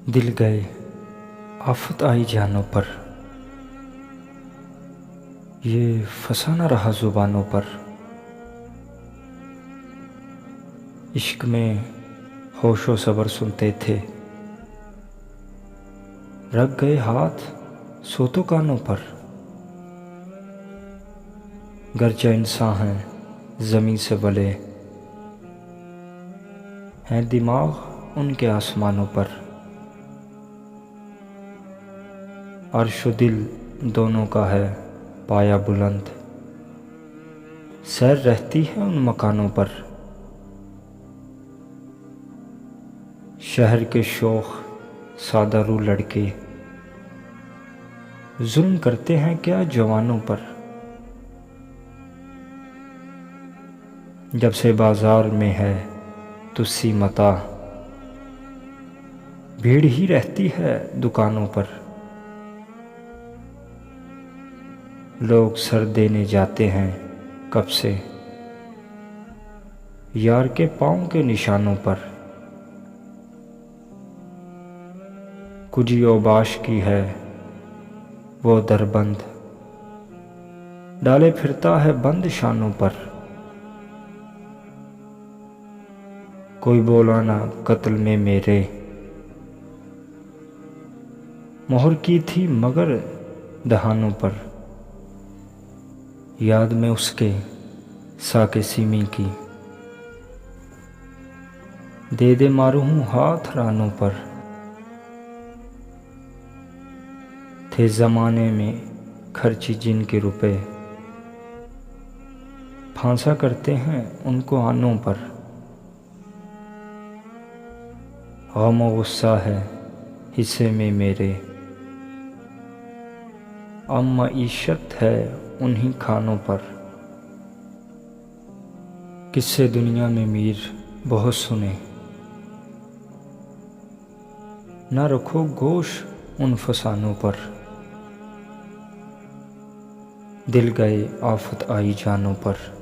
दिल गए आफत आई जानों पर, ये फंसा न रहा जुबानों पर। इश्क में होशो सबर सुनते थे, रख गए हाथ सोतो कानों पर। गर्चा इंसान हैं ज़मीं से बले, हैं दिमाग उनके आसमानों पर। अर्श दिल दोनों का है पाया बुलंद, सैर रहती है उन मकानों पर। शहर के शौख सादा रू लड़के जुल्म करते हैं क्या जवानों पर। जब से बाजार में है तुस्सी मता, भीड़ ही रहती है दुकानों पर। लोग सर देने जाते हैं कब से यार के पाँव के निशानों पर। कुजी ओबाश की है वो दरबंद, डाले फिरता है बंद शानों पर। कोई बोला ना कत्ल में मेरे, मोहर की थी मगर दहानों पर। याद में उसके साके सीमी की, दे दे मारू हूँ हाथ रानों पर। थे ज़माने में खर्ची जिनके रुपए, फांसा करते हैं उनको आनों पर। गम और गुस्सा है हिस्से में मेरे, अब मईशत है उन्हीं खानों पर। किससे दुनिया में मीर बहुत सुने, न रखो गोश उन फसानों पर। दिल गए आफत आई जानों पर।